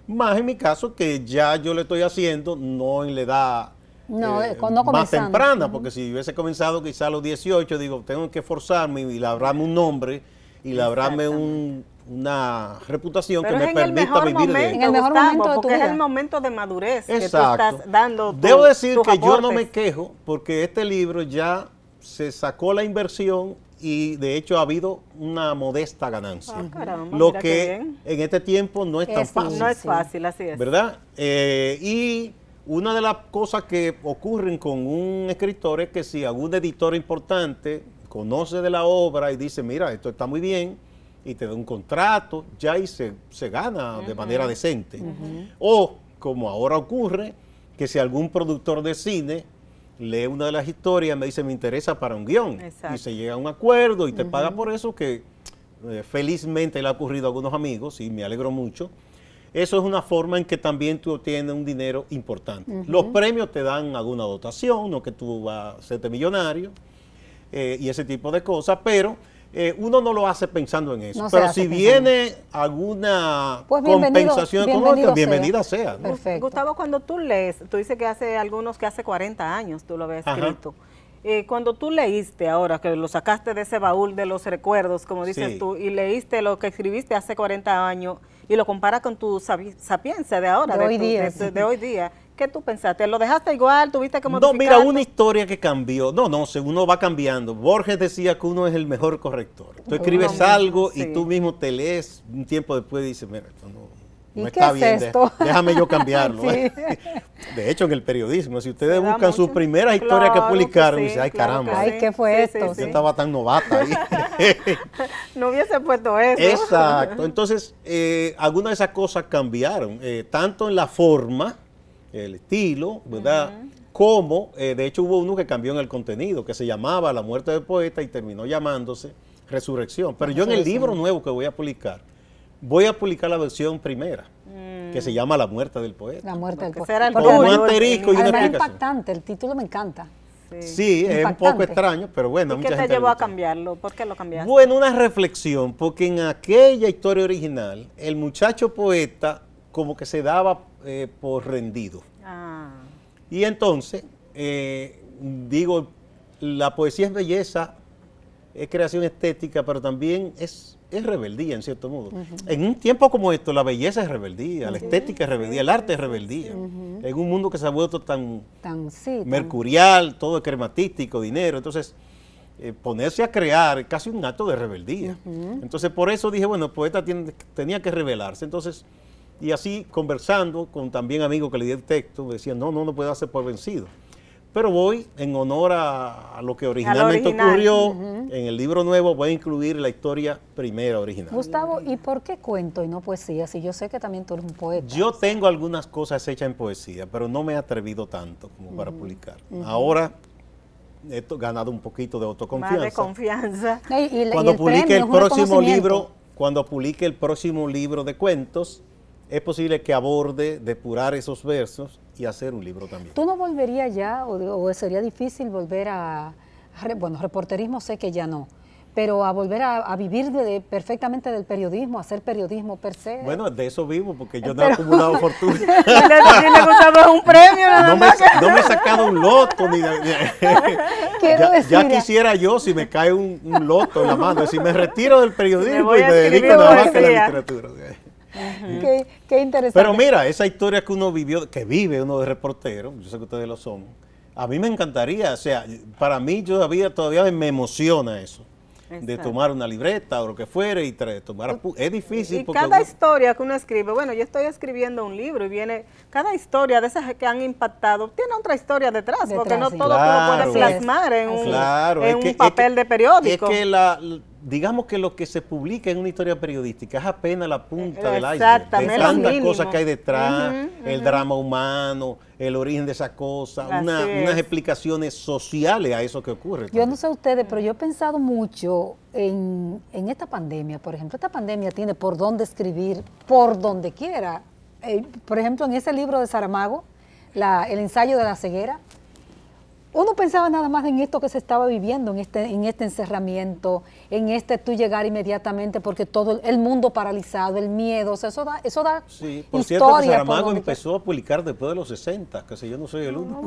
Más en mi caso, que ya yo lo estoy haciendo, no en la edad más temprana, porque si hubiese comenzado quizá a los 18, digo, tengo que esforzarme y labrarme un nombre y labrarme una reputación que me permita vivir de en el mejor momento, porque es el momento de madurez que tú estás dando. Debo decir que yo no me quejo, porque este libro ya se sacó la inversión y de hecho ha habido una modesta ganancia. Caramba, lo que en este tiempo no es tan fácil. No es fácil, así es. ¿Verdad? Y una de las cosas que ocurren con un escritor es que si algún editor importante conoce de la obra y dice, mira, esto está muy bien, y te da un contrato, ya ahí se gana de manera decente. O, como ahora ocurre, que si algún productor de cine lee una de las historias, me dice, me interesa para un guión. Y se llega a un acuerdo y te paga por eso, que felizmente le ha ocurrido a algunos amigos y me alegro mucho. Eso es una forma en que también tú obtienes un dinero importante. Los premios te dan alguna dotación, no que tú vas a hacerte millonario y ese tipo de cosas, pero uno no lo hace pensando en eso. Pero si viene alguna compensación económica, bienvenida sea. ¿No? Perfecto. Gustavo, cuando tú lees, tú dices que hace 40 años tú lo habías escrito. Cuando tú leíste ahora, que lo sacaste de ese baúl de los recuerdos, como dices tú, y leíste lo que escribiste hace 40 años y lo comparas con tu sapiencia de ahora, de hoy día, ¿qué tú pensaste? ¿Lo dejaste igual? ¿Tuviste que modificarlo? No, mira, una historia que cambió. No, uno va cambiando. Borges decía que uno es el mejor corrector. Tú escribes algo y tú mismo te lees un tiempo después y dices, mira, esto no está bien, déjame yo cambiarlo. De hecho, en el periodismo, si ustedes buscan sus primeras historias que publicaron, dicen, ay, caramba. Ay, ¿qué fue esto? Yo estaba tan novata ahí. No hubiese puesto eso. Exacto. Entonces, algunas de esas cosas cambiaron, tanto en la forma, el estilo, ¿verdad? Como, de hecho, hubo uno que cambió en el contenido, que se llamaba La muerte del poeta y terminó llamándose Resurrección. Pero yo en el libro nuevo que voy a publicar la versión primera. que se llama La muerte del poeta. La muerte del poeta. Será el Con un asterisco y una además explicación. impactante, el título me encanta. Sí, es un poco extraño, pero bueno. ¿Y qué te llevó a cambiarlo? ¿Por qué lo cambiaste? Bueno, una reflexión, porque en aquella historia original, el muchacho poeta como que se daba por rendido. Y entonces, digo, la poesía es belleza, es creación estética, pero también es rebeldía, en cierto modo. En un tiempo como esto, la belleza es rebeldía, la estética es rebeldía, el arte es rebeldía. En un mundo que se ha vuelto tan mercurial, todo es crematístico, dinero, entonces ponerse a crear es casi un acto de rebeldía. Entonces por eso dije, bueno, el poeta tenía que rebelarse. Entonces, y así conversando con también amigos que le di el texto, me decían, no puedo hacer por vencido. Pero voy, en honor a lo que originalmente ocurrió, en el libro nuevo voy a incluir la historia primera original. Gustavo, ¿y por qué cuento y no poesía? Si yo sé que también tú eres un poeta. Yo tengo algunas cosas hechas en poesía, pero no me he atrevido tanto como para publicar. Ahora he ganado un poquito de autoconfianza. Más de confianza. Cuando publique el próximo libro, cuando publique el próximo libro de cuentos, es posible que aborde depurar esos versos y hacer un libro también. ¿Tú no volverías ya o sería difícil volver bueno, reporterismo sé que ya no, pero a volver a vivir perfectamente del periodismo, a hacer periodismo per se? Bueno, de eso vivo porque yo no he acumulado fortuna. ¿Le gustaba un premio? No me he sacado un loto. Ya quisiera yo si me cae un loto en la mano, si me retiro del periodismo y me dedico nada más a la literatura. Qué interesante. Pero mira, esa historia que uno vivió, que vive uno de reportero, yo sé que ustedes lo son, a mí me encantaría, o sea, para mí todavía me emociona eso. Exacto. De tomar una libreta o lo que fuera y tomar. Es difícil. Y cada historia que uno escribe, bueno, yo estoy escribiendo un libro y viene, cada historia de esas que han impactado, tiene otra historia detrás porque no todo tú lo puedes plasmar en un papel de periódico. Es que digamos que lo que se publica en una historia periodística es apenas la punta del iceberg. De tantas cosas que hay detrás, el drama humano, el origen de esa cosa, unas explicaciones sociales a eso que ocurre. Yo no sé ustedes, pero yo he pensado mucho en esta pandemia. Por ejemplo, esta pandemia tiene por dónde escribir, por donde quiera. Por ejemplo, en ese libro de Saramago, el ensayo de la ceguera, uno pensaba nada más en esto que se estaba viviendo, en este encerramiento, en tú llegar inmediatamente porque todo el mundo paralizado, el miedo, o sea, eso da sí, por cierto, que Saramago empezó a publicar después de los 60, que yo no soy el único.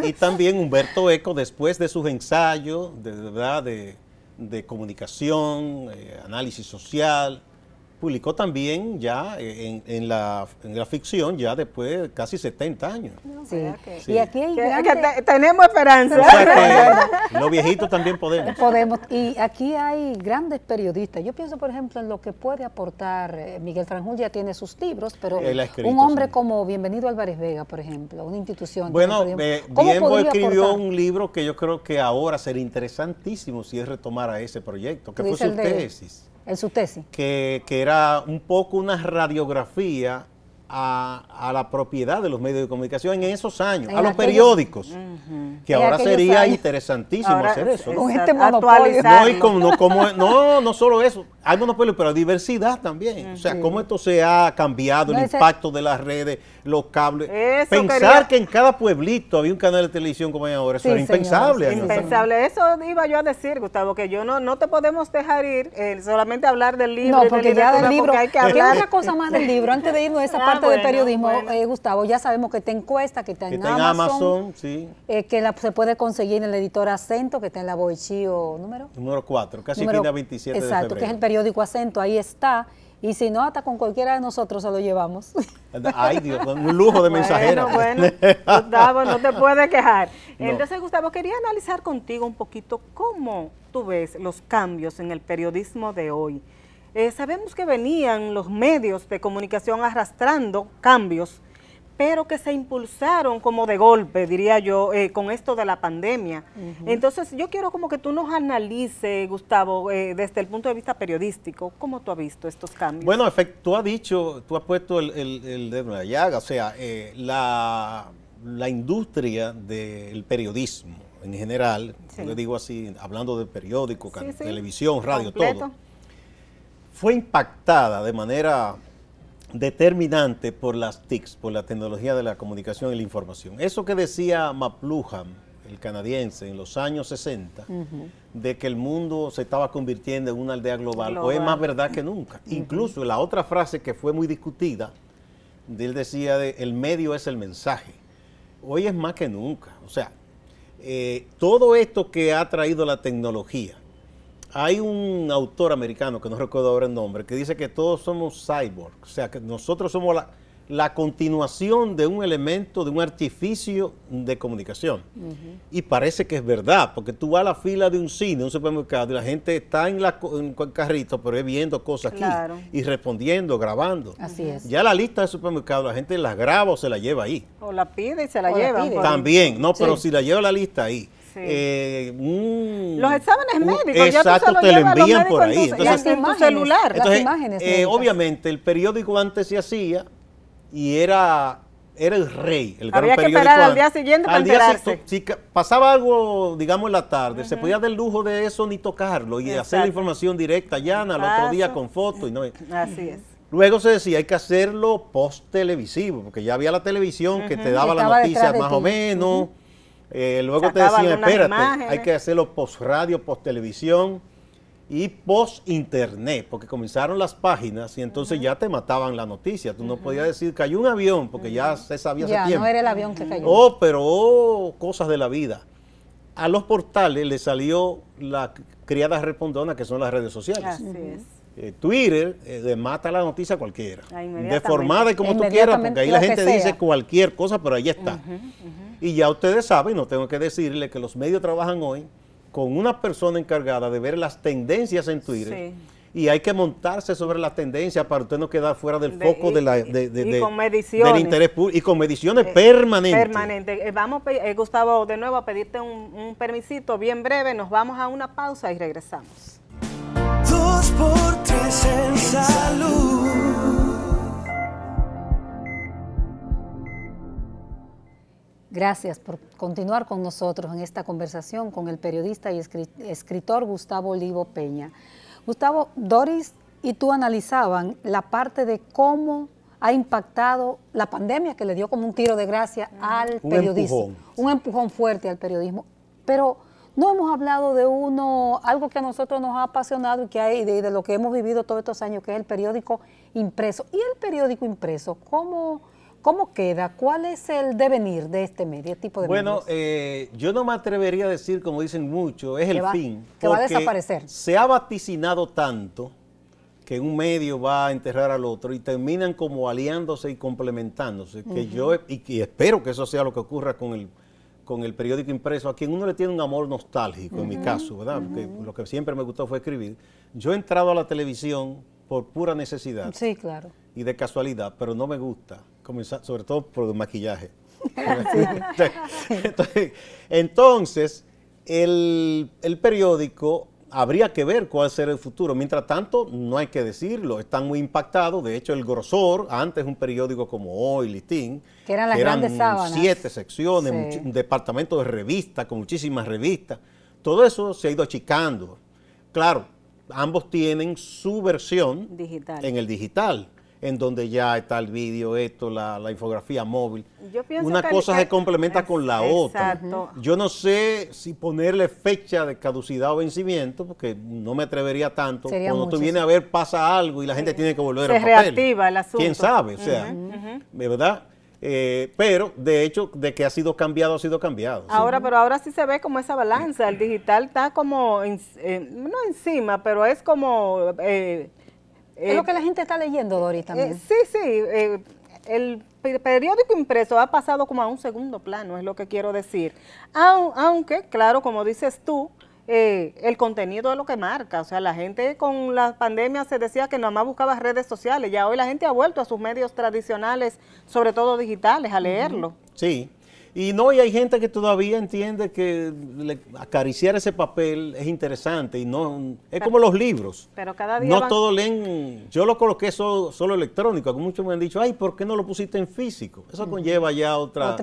Y también Humberto Eco, después de sus ensayos de comunicación, análisis social, publicó también ya en la ficción ya después de casi 70 años. Sí. Y aquí hay tenemos esperanza. O sea que los viejitos también podemos. Y aquí hay grandes periodistas. Yo pienso, por ejemplo, en lo que puede aportar Miguel Franjul, ya tiene sus libros, pero un hombre como Bienvenido Álvarez Vega, por ejemplo, una institución. Bueno, Bienvo escribió un libro que yo creo que ahora sería interesantísimo si él retomara ese proyecto, que fue su tesis. Su tesis. Que era un poco una radiografía a la propiedad de los medios de comunicación en esos años, a los periódicos, que ahora sería interesantísimo hacer eso. Con este monopolio. No solo eso, hay monopolio, pero hay diversidad también. O sea, cómo esto se ha cambiado, el impacto de las redes, los cables. Pensar que en cada pueblito había un canal de televisión como hay ahora, eso era impensable. Impensable. Eso iba yo a decir, Gustavo, que no te podemos dejar ir solamente hablar del libro. No, porque ya del libro, hay que hablar. ¿Qué otra cosa más del libro? Antes de irnos a esa parte de periodismo, Gustavo, ya sabemos que está en Encuesta, que está en Amazon, sí. Que se puede conseguir en el editor Acento, que está en la Boichío número 4, casi esquina 27 de febrero. Exacto, que es el periódico Acento, ahí está. Y si no, hasta con cualquiera de nosotros se lo llevamos. Ay, Dios, un lujo de mensajera. Bueno, Gustavo, no te puedes quejar. No. Entonces, Gustavo, quería analizar contigo un poquito cómo tú ves los cambios en el periodismo de hoy. Sabemos que venían los medios de comunicación arrastrando cambios, pero que se impulsaron como de golpe, diría yo, con esto de la pandemia. Entonces, yo quiero como que tú nos analices, Gustavo, desde el punto de vista periodístico, ¿cómo tú has visto estos cambios? Bueno, tú has puesto el dedo en la llaga, o sea, la industria del periodismo en general, yo digo así, hablando de periódico, televisión, radio, todo, fue impactada de manera determinante por las TICs, por la tecnología de la comunicación y la información. Eso que decía McLuhan, el canadiense, en los años 60, de que el mundo se estaba convirtiendo en una aldea global, hoy es más verdad que nunca. Incluso la otra frase que fue muy discutida, él decía el medio es el mensaje. Hoy es más que nunca. O sea, todo esto que ha traído la tecnología. Hay un autor americano, que no recuerdo ahora el nombre, que dice que todos somos cyborgs. O sea, que nosotros somos la continuación de un elemento, de un artificio de comunicación. Y parece que es verdad, porque tú vas a la fila de un cine, un supermercado, y la gente está en el carrito, pero es viendo cosas aquí, y respondiendo, grabando. Así es. Ya la lista de supermercados, la gente la graba o se la lleva ahí. O la pide y se la lleva. También, no, pero si la lleva la lista ahí. Los exámenes médicos, exacto, ya te lo envían por ahí. Entonces, en tu celular. Las imágenes obviamente, el periódico antes se hacía y era el rey, el gran periódico. Había que esperar al día siguiente para enterarse. Si pasaba algo, digamos, en la tarde, se podía dar el lujo de eso ni tocarlo y hacer la información directa, llana, al otro día con fotos. Así es. Luego se decía, hay que hacerlo post-televisivo, porque ya había la televisión que te daba la noticia más o menos. Luego te decían, espérate, hay que hacerlo post-radio, post-televisión y post-internet, porque comenzaron las páginas y entonces ya te mataban la noticia. Tú no podías decir, cayó un avión, porque ya se sabía hace tiempo. Ya, no era el avión que cayó. Pero cosas de la vida. A los portales le salió la criada respondona, que son las redes sociales. Así es. Twitter le mata la noticia a cualquiera, deformada y como tú quieras, porque ahí la gente dice cualquier cosa, pero ahí está. Y ya ustedes saben, no tengo que decirle que los medios trabajan hoy con una persona encargada de ver las tendencias en Twitter, y hay que montarse sobre las tendencias para usted no quedar fuera del foco con mediciones, del interés público y con mediciones permanentes. Vamos, Gustavo, de nuevo a pedirte un permisito bien breve, nos vamos a una pausa y regresamos. 2 por 3 en salud. Gracias por continuar con nosotros en esta conversación con el periodista y escritor Gustavo Olivo Peña. Gustavo, Doris y tú analizaban la parte de cómo ha impactado la pandemia, que le dio como un tiro de gracia al periodismo. Un empujón fuerte al periodismo. Pero no hemos hablado de algo que a nosotros nos ha apasionado y que hay de lo que hemos vivido todos estos años, que es el periódico impreso. ¿Y el periódico impreso, cómo queda? ¿Cuál es el devenir de este tipo de medios? Bueno, yo no me atrevería a decir, como dicen muchos, es el fin. Que va a desaparecer. Se ha vaticinado tanto que un medio va a enterrar al otro y terminan como aliándose y complementándose, que yo y espero que eso sea lo que ocurra con el periódico impreso, a quien uno le tiene un amor nostálgico, en mi caso, ¿verdad? Porque lo que siempre me gustó fue escribir. Yo he entrado a la televisión por pura necesidad. Sí, claro. Y de casualidad, pero no me gusta, comenzar, sobre todo por el maquillaje. Entonces, el periódico habría que ver cuál será el futuro. Mientras tanto, no hay que decirlo, están muy impactados. De hecho, el grosor, antes un periódico como Hoy, Listín, que eran las grandes sábanas, 7 secciones, un departamento de revistas, con muchísimas revistas. Todo eso se ha ido achicando. Claro, ambos tienen su versión digital. En el digital, en donde ya está el vídeo, la infografía móvil. Una cosa se complementa con la otra. Yo no sé si ponerle fecha de caducidad o vencimiento, porque no me atrevería tanto. Sería cuando tú mucho, vienes a ver, pasa algo y la gente tiene que volver al papel. Se reactiva el asunto. ¿Quién sabe? O sea, ¿verdad? Pero de hecho, de que ha sido cambiado, ha sido cambiado. Ahora, pero ahora sí se ve como esa balanza. El digital está como, no encima, pero es como... es lo que la gente está leyendo, Doris, también. Sí. El periódico impreso ha pasado como a un segundo plano, es lo que quiero decir. Aunque, claro, como dices tú, el contenido es lo que marca. O sea, la gente con la pandemia se decía que nada más buscaba redes sociales. Ya hoy la gente ha vuelto a sus medios tradicionales, sobre todo digitales, a leerlo. Sí. Y hay gente que todavía entiende que acariciar ese papel es interesante y no es como los libros. Pero cada día no todos leen. Yo lo coloqué solo electrónico. Muchos me han dicho, ay, ¿por qué no lo pusiste en físico? Eso conlleva ya otro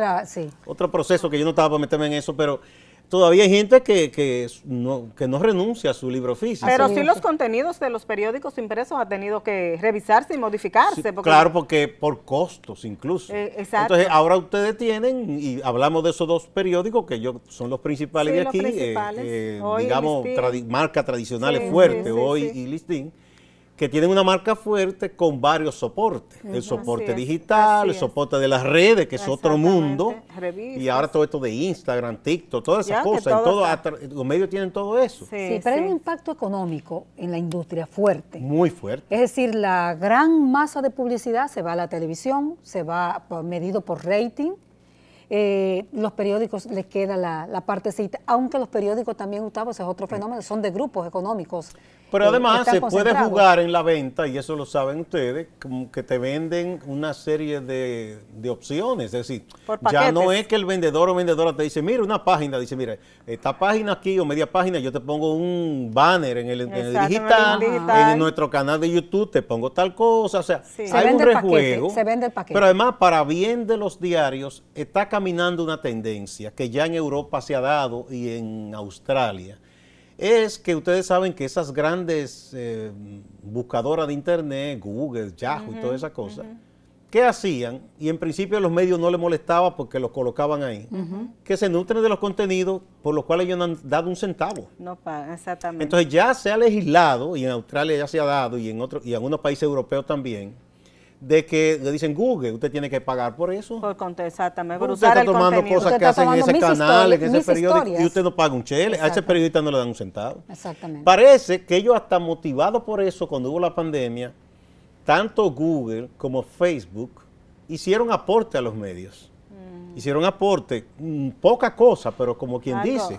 proceso, que yo no estaba para meterme en eso, pero todavía hay gente que no renuncia a su libro físico. Pero sí los contenidos de los periódicos impresos han tenido que revisarse y modificarse. Sí, claro, porque por costos incluso. Exacto. Entonces ahora ustedes tienen, y hablamos de esos dos periódicos que son los principales de aquí, digamos, marcas tradicionales fuertes, Hoy y Listín, que tienen una marca fuerte con varios soportes. El soporte digital, el soporte de las redes, que es otro mundo. Revistas. Y ahora todo esto de Instagram, TikTok, todas esas cosas. Los medios tienen todo eso. Sí, pero hay un impacto económico en la industria fuerte. Muy fuerte. Es decir, la gran masa de publicidad se va a la televisión, se va medido por rating. Los periódicos les queda la partecita, aunque los periódicos también, Gustavo, ese es otro fenómeno, son de grupos económicos. Pero además se puede jugar en la venta, y eso lo saben ustedes, como que te venden una serie de opciones, es decir, ya no es que el vendedor o vendedora te dice, mira una página, dice, mira, esta página aquí o media página, yo te pongo un banner en el digital, en nuestro canal de YouTube te pongo tal cosa, o sea, hay un rejuego. Se vende el paquete. Pero además, para bien de los diarios, está caminando una tendencia que ya en Europa se ha dado y en Australia, es que ustedes saben que esas grandes buscadoras de internet, Google, Yahoo y todas esas cosas, ¿qué hacían? Y en principio a los medios no les molestaba porque los colocaban ahí, que se nutren de los contenidos por los cuales ellos no han dado un centavo. No pagan, exactamente. Entonces ya se ha legislado, y en Australia ya se ha dado, y en algunos países europeos también, de que le dicen Google, usted tiene que pagar por eso. Exactamente. Por usted está tomando cosas que hacen en ese canal, en ese periódico, y usted no paga un chele. A ese periodista no le dan un centavo. Exactamente. Parece que ellos, hasta motivados por eso, cuando hubo la pandemia, tanto Google como Facebook hicieron aporte a los medios. Hicieron aporte, poca cosa, pero como quien dice.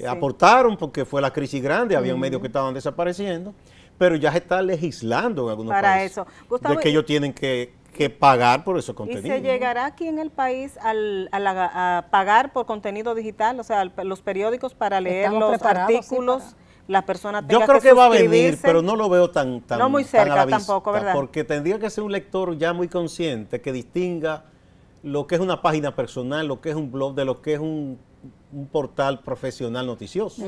Aportaron porque fue la crisis grande, había medios que estaban desapareciendo. Pero ya se está legislando en algunos países Gustavo, de que ellos tienen que pagar por esos contenidos. ¿Y se llegará aquí en el país a pagar por contenido digital? O sea, los periódicos para leer los artículos, las personas tengan que suscribirse. Yo creo que va a venir, pero no lo veo tan no muy cerca tan a la vista, tampoco, ¿verdad? Porque tendría que ser un lector ya muy consciente que distinga lo que es una página personal, lo que es un blog, de lo que es un portal profesional noticioso.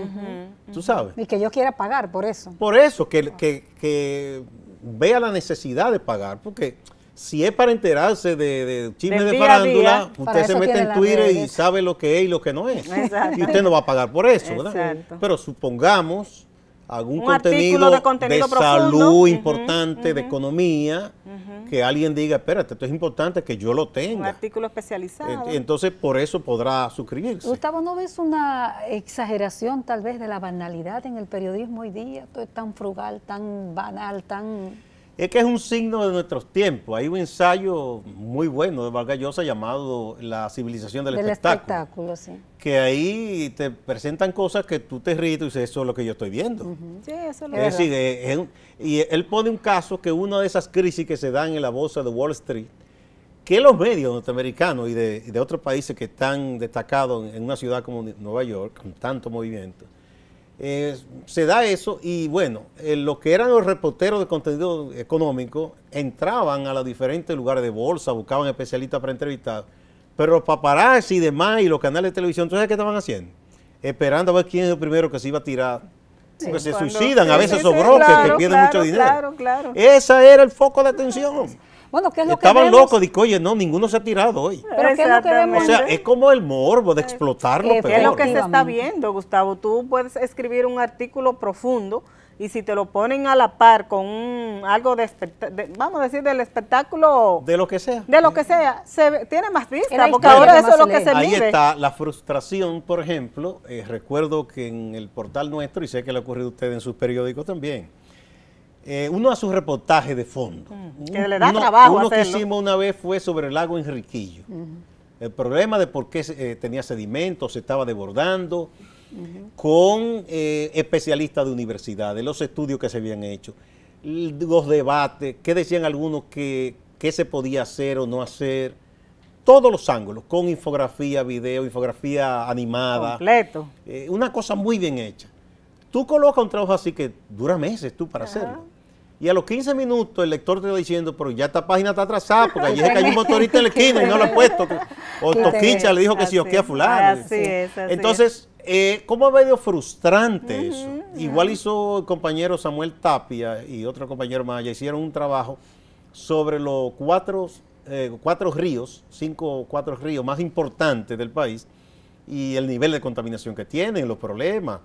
¿Tú sabes? Y que yo quiera pagar por eso. Por eso, que vea la necesidad de pagar, porque si es para enterarse de chismes de farándula, usted se mete en Twitter y sabe lo que es y lo que no es. Exacto. Y usted no va a pagar por eso, ¿verdad? Exacto. Pero supongamos algún contenido de salud importante, de economía, que alguien diga, espérate, esto es importante que yo lo tenga. Un artículo especializado. Entonces, por eso podrá suscribirse. Gustavo, ¿no ves una exageración tal vez de la banalidad en el periodismo hoy día? Todo es tan frugal, tan banal, tan... Es que es un signo de nuestros tiempos. Hay un ensayo muy bueno de Vargas Llosa llamado La civilización del espectáculo. Sí. Que ahí te presentan cosas que tú te ríes y dices, eso es lo que yo estoy viendo. Sí, eso es lo es decir, y él pone un caso que una de esas crisis que se dan en la bolsa de Wall Street, que los medios norteamericanos y de otros países que están destacados en una ciudad como Nueva York, con tanto movimiento, se da eso y bueno, los que eran los reporteros de contenido económico entraban a los diferentes lugares de bolsa, buscaban especialistas para entrevistar, pero los paparazzi y demás y los canales de televisión, ¿entonces qué estaban haciendo? Esperando a ver quién es el primero que se iba a tirar. Porque se suicidan, a veces sobró, que pierden mucho dinero. Ese era el foco de atención. Bueno, ¿qué es lo Estaban que vemos? locos, de que oye, no, ninguno se ha tirado hoy. Pero ¿qué es lo que vemos? O sea, es como el morbo de explotarlo. Es lo que se está viendo, Gustavo. Tú puedes escribir un artículo profundo y si te lo ponen a la par con algo vamos a decir, del espectáculo. De lo que sea. De lo que sea, tiene más vista, porque ahora eso es lo que se mide. Ahí está la frustración, por ejemplo. Recuerdo que en el portal nuestro, y sé que le ha ocurrido a usted en sus periódicos también, uno hace un reportaje de fondo. Que le da trabajo Uno hacerlo. que hicimos una vez fue sobre el lago Enriquillo. El problema de por qué tenía sedimentos, se estaba desbordando, con especialistas de universidades, los estudios que se habían hecho, los debates, qué decían algunos que se podía hacer o no hacer, todos los ángulos, con infografía, video, infografía animada. Completo. Una cosa muy bien hecha. Tú colocas un trabajo así que dura meses tú para hacerlo. Y a los 15 minutos el lector te va diciendo, pero ya esta página está atrasada, porque allí es que hay un motorista en la esquina y no lo ha puesto. O Toquicha le dijo que sí, o que a fulano. Así es. Entonces, ¿cómo es medio frustrante eso? Igual hizo el compañero Samuel Tapia y otro compañero más allá, hicieron un trabajo sobre los cuatro ríos más importantes del país y el nivel de contaminación que tienen, los problemas,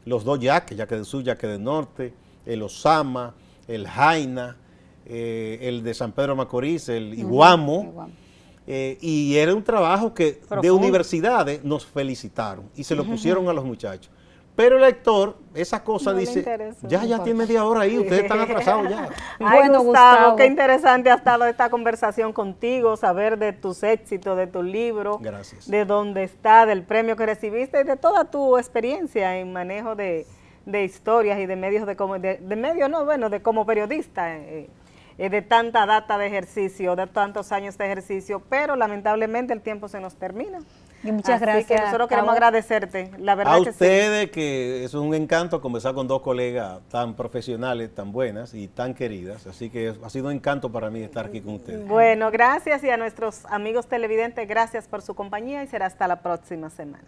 los dos yaques, Yaque del Sur, Yaque del Norte, el Osama, el Jaina, el de San Pedro de Macorís, el Iguamo, y era un trabajo que de universidades nos felicitaron y se lo pusieron a los muchachos. Pero el lector, esa cosa no dice, ya tiene media hora ahí, ustedes están atrasados ya. Ay, bueno, Gustavo, qué interesante ha estado esta conversación contigo, saber de tus éxitos, de tu libro, gracias, de dónde está, del premio que recibiste y de toda tu experiencia en manejo de historias y de medios de como periodista, de tanta data de ejercicio, de tantos años de ejercicio, pero lamentablemente el tiempo se nos termina. Y muchas gracias. Que nosotros queremos agradecerte, la verdad. A ustedes, que es un encanto conversar con dos colegas tan profesionales, tan buenas y tan queridas, así que ha sido un encanto para mí estar aquí con ustedes. Bueno, gracias, y a nuestros amigos televidentes, gracias por su compañía y será hasta la próxima semana.